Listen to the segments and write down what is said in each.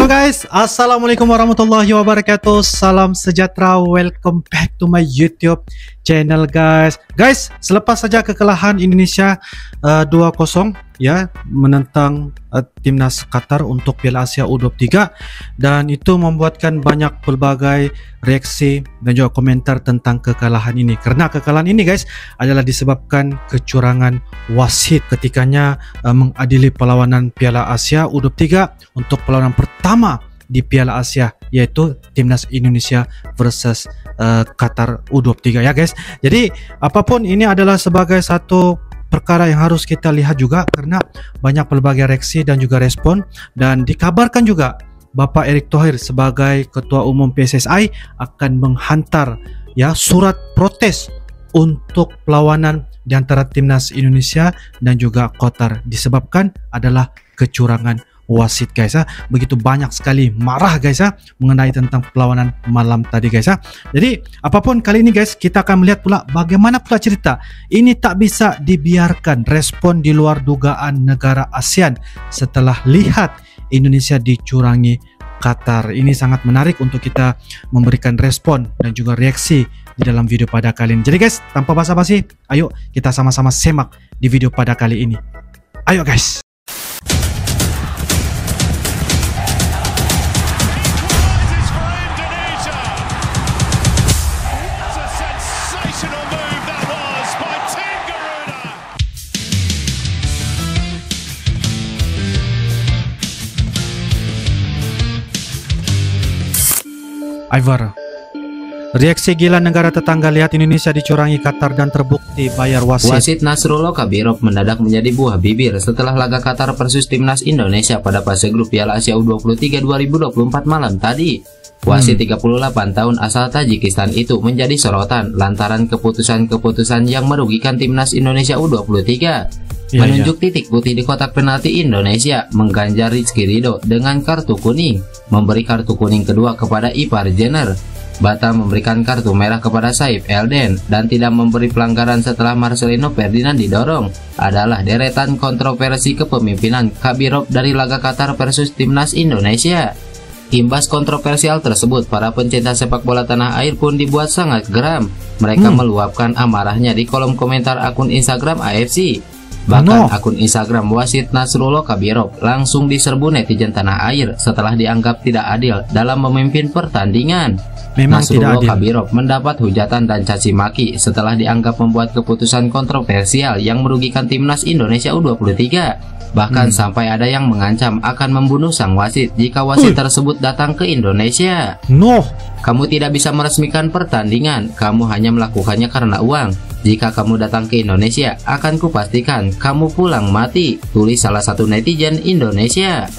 Halo guys, assalamualaikum warahmatullahi wabarakatuh. Salam sejahtera, welcome back to my YouTube channel guys. Guys, selepas saja kekalahan Indonesia 2-0 ya menentang timnas Qatar untuk Piala Asia U23, dan itu membuatkan banyak pelbagai reaksi dan juga komentar tentang kekalahan ini. Karena kekalahan ini guys adalah disebabkan kecurangan wasit ketikanya mengadili perlawanan Piala Asia U23 untuk perlawanan pertama di Piala Asia, yaitu timnas Indonesia versus Qatar U23 ya guys. Jadi apapun ini adalah sebagai satu perkara yang harus kita lihat juga, karena banyak pelbagai reaksi dan juga respon, dan dikabarkan juga Bapak Erick Thohir sebagai Ketua Umum PSSI akan menghantar ya surat protes untuk perlawanan di antara timnas Indonesia dan juga Qatar disebabkan adalah kecurangan wasit guys ya. Begitu banyak sekali marah guys ya mengenai tentang perlawanan malam tadi guys ya. Jadi apapun kali ini guys, kita akan melihat pula bagaimana pula cerita ini tak bisa dibiarkan, respon di luar dugaan negara ASEAN setelah lihat Indonesia dicurangi Qatar. Ini sangat menarik untuk kita memberikan respon dan juga reaksi di dalam video pada kali ini. Jadi guys, tanpa basa-basi, ayo kita sama-sama semak di video pada kali ini. Ayo guys. Ivar, reaksi gila negara tetangga lihat Indonesia dicurangi Qatar dan terbukti bayar wasit. Wasit Nasrullah Kabirov mendadak menjadi buah bibir setelah laga Qatar versus timnas Indonesia pada fase grup Piala Asia U23 2024 malam tadi. Wasit 38 tahun asal Tajikistan itu menjadi sorotan lantaran keputusan-keputusan yang merugikan timnas Indonesia U23. Menunjuk titik putih di kotak penalti Indonesia, mengganjar Rizky Ridho dengan kartu kuning, memberi kartu kuning kedua kepada Ipar Jenner, batal memberikan kartu merah kepada Saif Elden, dan tidak memberi pelanggaran setelah Marcelino Ferdinand didorong, adalah deretan kontroversi kepemimpinan Kabirov dari laga Qatar versus timnas Indonesia. Imbas kontroversial tersebut, para pencinta sepak bola tanah air pun dibuat sangat geram. Mereka meluapkan amarahnya di kolom komentar akun Instagram AFC. Bahkan akun Instagram wasit Nasrullah Kabirov langsung diserbu netizen tanah air setelah dianggap tidak adil dalam memimpin pertandingan. Nasrullah Kabirov mendapat hujatan dan caci maki setelah dianggap membuat keputusan kontroversial yang merugikan timnas Indonesia U23. Bahkan sampai ada yang mengancam akan membunuh sang wasit jika wasit tersebut datang ke Indonesia. Kamu tidak bisa meresmikan pertandingan, kamu hanya melakukannya karena uang. Jika kamu datang ke Indonesia, akan kupastikan kamu pulang mati, tulis salah satu netizen Indonesia.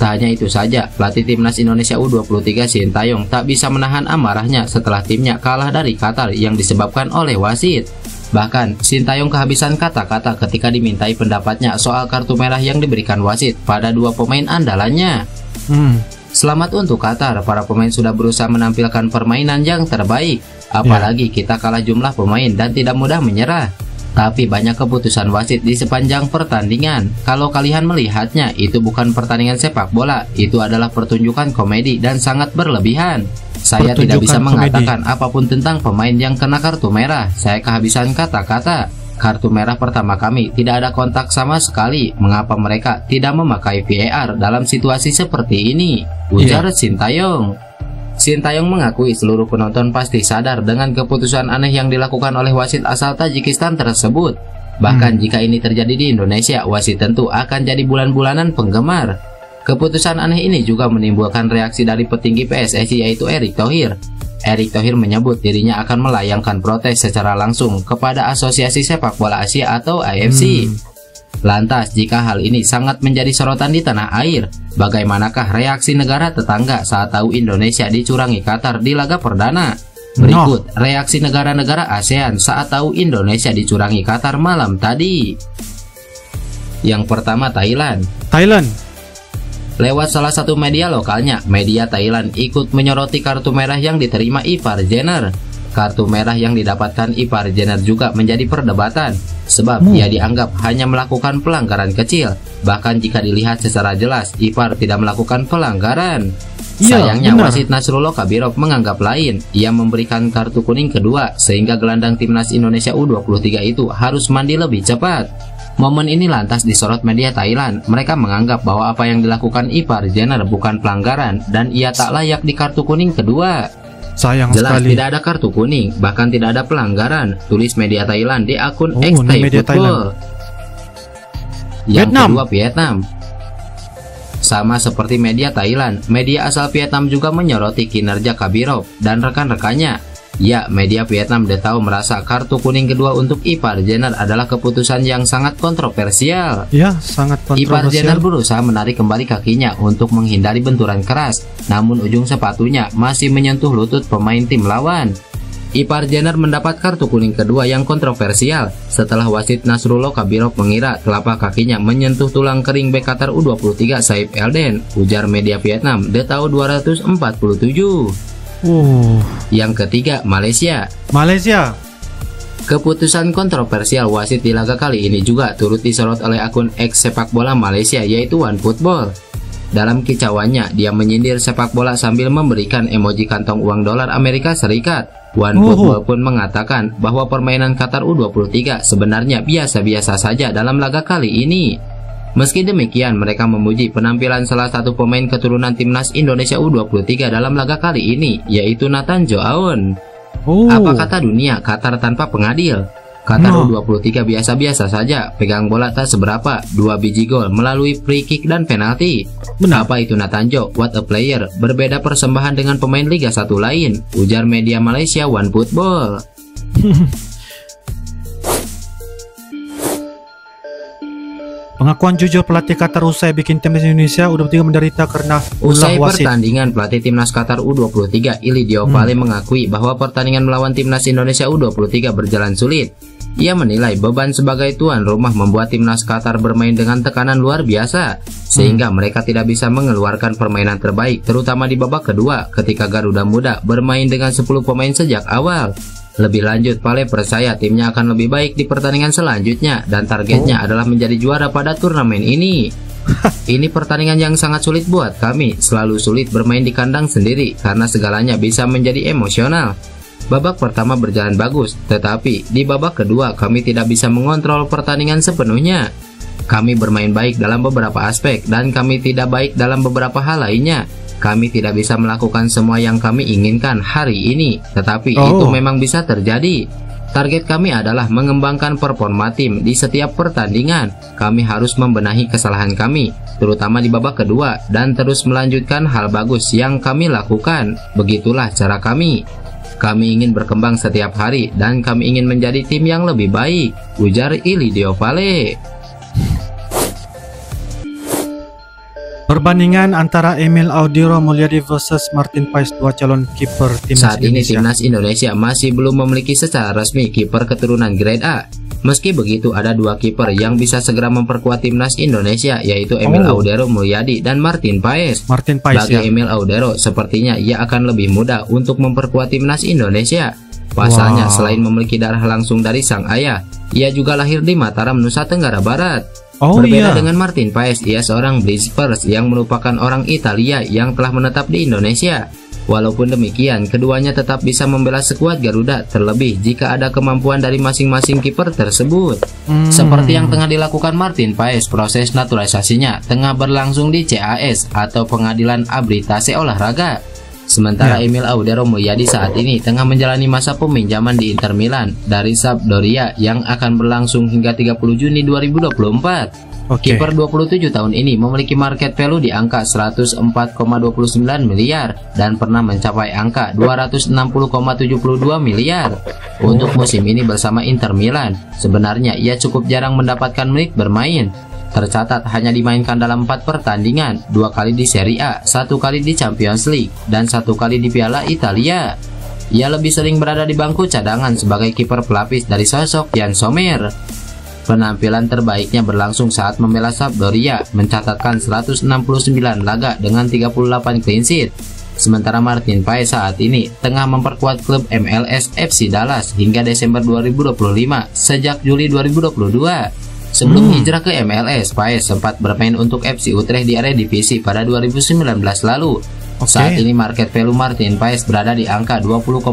Tak hanya itu saja, pelatih timnas Indonesia U23 Sintayong tak bisa menahan amarahnya setelah timnya kalah dari Qatar yang disebabkan oleh wasit. Bahkan Sintayong kehabisan kata-kata ketika dimintai pendapatnya soal kartu merah yang diberikan wasit pada dua pemain andalannya. Selamat untuk Qatar, para pemain sudah berusaha menampilkan permainan yang terbaik. Apalagi kita kalah jumlah pemain dan tidak mudah menyerah. Tapi banyak keputusan wasit di sepanjang pertandingan. Kalau kalian melihatnya, itu bukan pertandingan sepak bola, itu adalah pertunjukan komedi dan sangat berlebihan. Saya tidak bisa mengatakan apapun tentang pemain yang kena kartu merah. Saya kehabisan kata-kata. Kartu merah pertama kami tidak ada kontak sama sekali. Mengapa mereka tidak memakai VAR dalam situasi seperti ini? Ujar Sintayong. Sintayong mengakui seluruh penonton pasti sadar dengan keputusan aneh yang dilakukan oleh wasit asal Tajikistan tersebut. Bahkan jika ini terjadi di Indonesia, wasit tentu akan jadi bulan-bulanan penggemar. Keputusan aneh ini juga menimbulkan reaksi dari petinggi PSSI, yaitu Erick Thohir. Erick Thohir menyebut dirinya akan melayangkan protes secara langsung kepada Asosiasi Sepak Bola Asia atau AFC. Lantas, jika hal ini sangat menjadi sorotan di tanah air, bagaimanakah reaksi negara tetangga saat tahu Indonesia dicurangi Qatar di laga perdana? Berikut reaksi negara-negara ASEAN saat tahu Indonesia dicurangi Qatar malam tadi. Yang pertama, Thailand. Lewat salah satu media lokalnya, media Thailand ikut menyoroti kartu merah yang diterima Ipar Jenner. Kartu merah yang didapatkan Ivar Jenner juga menjadi perdebatan, sebab ia dianggap hanya melakukan pelanggaran kecil. Bahkan jika dilihat secara jelas, Ivar tidak melakukan pelanggaran. Sayangnya wasit Nasrullah Kabirov menganggap lain. Ia memberikan kartu kuning kedua, sehingga gelandang timnas Indonesia U23 itu harus mandi lebih cepat. Momen ini lantas disorot media Thailand. Mereka menganggap bahwa apa yang dilakukan Ivar Jenner bukan pelanggaran dan ia tak layak di kartu kuning kedua. Sayang Jelas sekali. tidak ada kartu kuning, bahkan tidak ada pelanggaran, tulis media Thailand di akun X Thai Football. Yang kedua, Vietnam. Sama seperti media Thailand, media asal Vietnam juga menyoroti kinerja Kabirov dan rekan-rekannya. Ya, media Vietnam tahu merasa kartu kuning kedua untuk Ivar Jenner adalah keputusan yang sangat kontroversial. Ya, sangat kontroversial. Ivar Jenner berusaha menarik kembali kakinya untuk menghindari benturan keras, namun ujung sepatunya masih menyentuh lutut pemain tim lawan. Ivar Jenner mendapat kartu kuning kedua yang kontroversial setelah wasit Nasrullah Kabirov mengira telapak kakinya menyentuh tulang kering bek Qatar U23 Saif Elden, ujar media Vietnam The Tao 247. Yang ketiga, Malaysia. Keputusan kontroversial wasit di laga kali ini juga turut disorot oleh akun X sepak bola Malaysia, yaitu OneFootball. Dalam kicauannya, dia menyindir sepak bola sambil memberikan emoji kantong uang dolar Amerika Serikat. OneFootball pun mengatakan bahwa permainan Qatar U23 sebenarnya biasa-biasa saja dalam laga kali ini. Meski demikian, mereka memuji penampilan salah satu pemain keturunan timnas Indonesia U23 dalam laga kali ini, yaitu Nathan Joaon. Apa kata dunia, Qatar tanpa pengadil? Qatar U23 biasa-biasa saja, pegang bola tak seberapa, 2 biji gol melalui free kick dan penalti. Apa itu Nathan Jo? What a player. Berbeda persembahan dengan pemain Liga 1 lain, ujar media Malaysia OneFootball. Pengakuan jujur pelatih Qatar usai bikin timnas Indonesia U23 menderita karena usai pertandingan, pelatih timnas Qatar U23 Ili Diopale mengakui bahwa pertandingan melawan timnas Indonesia U23 berjalan sulit. Ia menilai beban sebagai tuan rumah membuat timnas Qatar bermain dengan tekanan luar biasa, sehingga mereka tidak bisa mengeluarkan permainan terbaik, terutama di babak kedua ketika Garuda Muda bermain dengan 10 pemain sejak awal. Lebih lanjut, Pale percaya timnya akan lebih baik di pertandingan selanjutnya dan targetnya adalah menjadi juara pada turnamen ini. Ini pertandingan yang sangat sulit buat kami, selalu sulit bermain di kandang sendiri karena segalanya bisa menjadi emosional. Babak pertama berjalan bagus, tetapi di babak kedua kami tidak bisa mengontrol pertandingan sepenuhnya. Kami bermain baik dalam beberapa aspek dan kami tidak baik dalam beberapa hal lainnya. Kami tidak bisa melakukan semua yang kami inginkan hari ini, tetapi itu memang bisa terjadi. Target kami adalah mengembangkan performa tim di setiap pertandingan. Kami harus membenahi kesalahan kami, terutama di babak kedua, dan terus melanjutkan hal bagus yang kami lakukan. Begitulah cara kami. Kami ingin berkembang setiap hari dan kami ingin menjadi tim yang lebih baik, ujar Ili Diopale. Perbandingan antara Emil Audero Mulyadi versus Martin Paes, dua calon kiper timnas Saat ini timnas Indonesia masih belum memiliki secara resmi kiper keturunan grade A. Meski begitu, ada dua kiper yang bisa segera memperkuat timnas Indonesia, yaitu Emil Audero Mulyadi dan Martin Paes. Bagi Emil Audero, sepertinya ia akan lebih mudah untuk memperkuat timnas Indonesia. Pasalnya, selain memiliki darah langsung dari sang ayah, ia juga lahir di Mataram, Nusa Tenggara Barat. Berbeda dengan Martin Paes, ia seorang Bluespers yang merupakan orang Italia yang telah menetap di Indonesia. Walaupun demikian, keduanya tetap bisa membela skuad Garuda, terlebih jika ada kemampuan dari masing-masing kiper tersebut. Seperti yang tengah dilakukan Martin Paes, proses naturalisasinya tengah berlangsung di CAS atau Pengadilan Arbitrase Olahraga. Sementara Emil Audero Mulyadi saat ini tengah menjalani masa peminjaman di Inter Milan dari Sampdoria yang akan berlangsung hingga 30 Juni 2024. Kiper 27 tahun ini memiliki market value di angka 104,29 miliar dan pernah mencapai angka 260,72 miliar. Untuk musim ini bersama Inter Milan, sebenarnya ia cukup jarang mendapatkan menit bermain. Tercatat hanya dimainkan dalam 4 pertandingan, 2 kali di Serie A, 1 kali di Champions League, dan 1 kali di Piala Italia. Ia lebih sering berada di bangku cadangan sebagai kiper pelapis dari sosok Yann Sommer. Penampilan terbaiknya berlangsung saat membela Sampdoria, mencatatkan 169 laga dengan 38 clean sheet. Sementara Martin Paes saat ini tengah memperkuat klub MLS FC Dallas hingga Desember 2025 sejak Juli 2022. Sebelum hijrah ke MLS, Paes sempat bermain untuk FC Utrecht di Eredivisie pada 2019 lalu. Saat ini market value Martin Paes berada di angka 20,86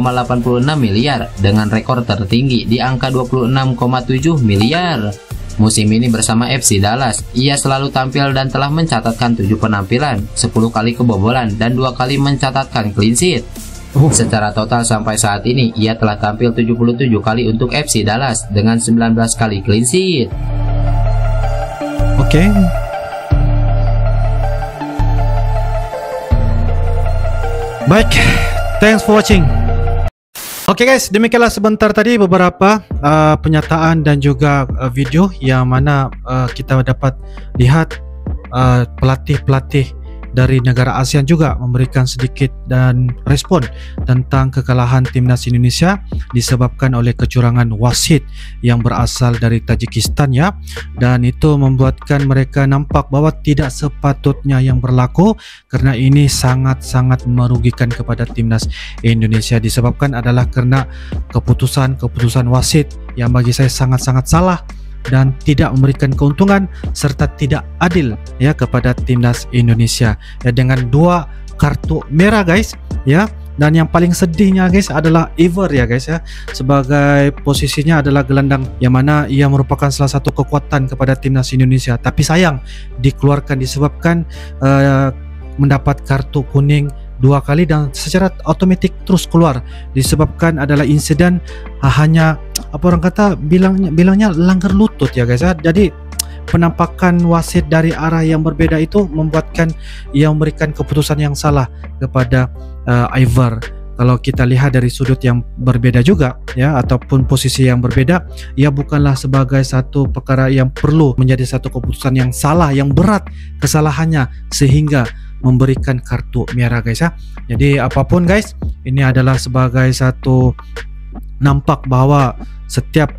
miliar dengan rekor tertinggi di angka 26,7 miliar. Musim ini bersama FC Dallas, ia selalu tampil dan telah mencatatkan 7 penampilan, 10 kali kebobolan, dan 2 kali mencatatkan clean sheet. Secara total sampai saat ini, ia telah tampil 77 kali untuk FC Dallas dengan 19 kali clean sheet. Oke. Baik, thanks for watching. Oke guys, demikianlah sebentar tadi beberapa penyataan dan juga video yang mana kita dapat lihat pelatih-pelatih dari negara ASEAN juga memberikan sedikit dan respon tentang kekalahan timnas Indonesia disebabkan oleh kecurangan wasit yang berasal dari Tajikistan ya, dan itu membuatkan mereka nampak bahwa tidak sepatutnya yang berlaku karena ini sangat-sangat merugikan kepada timnas Indonesia. Disebabkan adalah karena keputusan wasit yang bagi saya sangat-sangat salah dan tidak memberikan keuntungan serta tidak adil ya kepada timnas Indonesia ya, dengan 2 kartu merah guys ya. Dan yang paling sedihnya guys adalah Iver ya guys ya, sebagai posisinya adalah gelandang yang mana ia merupakan salah satu kekuatan kepada timnas Indonesia, tapi sayang dikeluarkan disebabkan mendapat kartu kuning 2 kali dan secara otomatis terus keluar disebabkan adalah insiden hanya apa orang kata bilangnya langgar lutut ya guys ya. Jadi penampakan wasit dari arah yang berbeda itu membuatkan ia memberikan keputusan yang salah kepada Iver. Kalau kita lihat dari sudut yang berbeda juga ya, ataupun posisi yang berbeda, ia bukanlah sebagai satu perkara yang perlu menjadi satu keputusan yang salah, yang berat kesalahannya sehingga memberikan kartu merah guys ya. Jadi apapun guys, ini adalah sebagai satu nampak bahwa setiap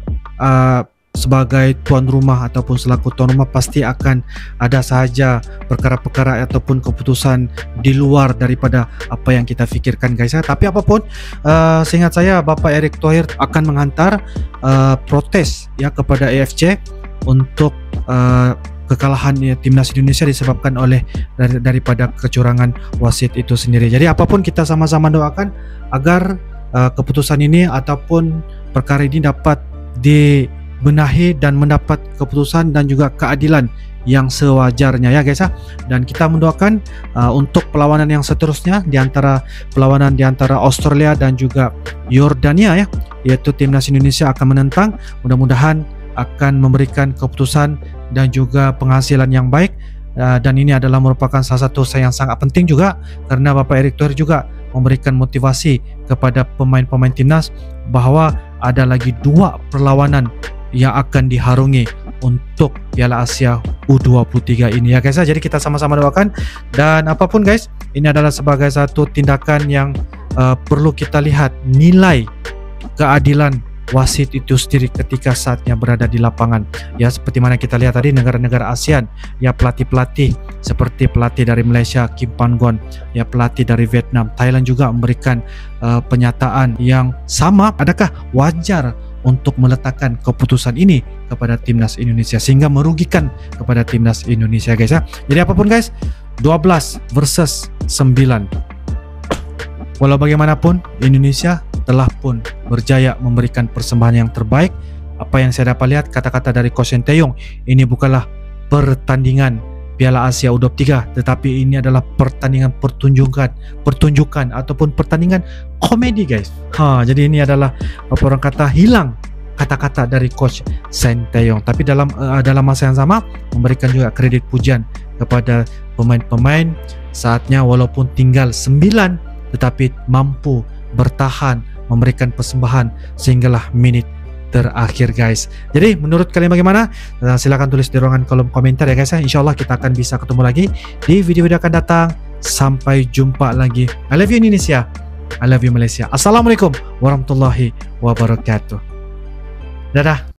sebagai tuan rumah ataupun selaku tuan rumah pasti akan ada saja perkara-perkara ataupun keputusan di luar daripada apa yang kita fikirkan guys ya. Tapi apapun, seingat saya Bapak Erick Thohir akan menghantar protes ya kepada AFC untuk kekalahan timnas Indonesia disebabkan oleh daripada kecurangan wasit itu sendiri. Jadi apapun kita sama-sama doakan agar keputusan ini ataupun perkara ini dapat dibenahi dan mendapat keputusan dan juga keadilan yang sewajarnya ya guys ya. Dan kita mendoakan untuk perlawanan yang seterusnya di antara Australia dan juga Yordania ya, yaitu timnas Indonesia akan menentang, mudah-mudahan akan memberikan keputusan dan juga penghasilan yang baik, dan ini adalah merupakan salah satu yang sangat penting juga karena Bapak Erick Thohir juga memberikan motivasi kepada pemain-pemain timnas bahwa ada lagi 2 perlawanan yang akan diharungi untuk Piala Asia U23 ini ya guys. Jadi kita sama-sama doakan, dan apapun guys, ini adalah sebagai satu tindakan yang perlu kita lihat nilai keadilan wasit itu sendiri ketika saatnya berada di lapangan ya. Seperti mana kita lihat tadi negara-negara ASEAN ya, pelatih-pelatih seperti pelatih dari Malaysia Kim Pan-gon ya, pelatih dari Vietnam, Thailand juga memberikan pernyataan yang sama. Adakah wajar untuk meletakkan keputusan ini kepada timnas Indonesia sehingga merugikan kepada timnas Indonesia guys ya. Jadi apapun guys, 12 versus 9, walau bagaimanapun Indonesia telah pun berjaya memberikan persembahan yang terbaik. Apa yang saya dapat lihat, kata-kata dari Coach Sinteyong, ini bukanlah pertandingan Piala Asia U23, tetapi ini adalah pertandingan pertunjukan ataupun pertandingan komedi guys. Jadi ini adalah apa orang kata, hilang kata-kata dari Coach Sinteyong, tapi dalam masa yang sama memberikan juga kredit pujian kepada pemain-pemain. Saatnya walaupun tinggal 9 tetapi mampu bertahan memberikan persembahan sehinggalah menit terakhir guys. Jadi menurut kalian bagaimana? Silahkan tulis di ruangan kolom komentar ya guys ya. Insyaallah kita akan bisa ketemu lagi di video-video akan datang. Sampai jumpa lagi. I love you Indonesia, I love you Malaysia. Assalamualaikum warahmatullahi wabarakatuh. Dadah.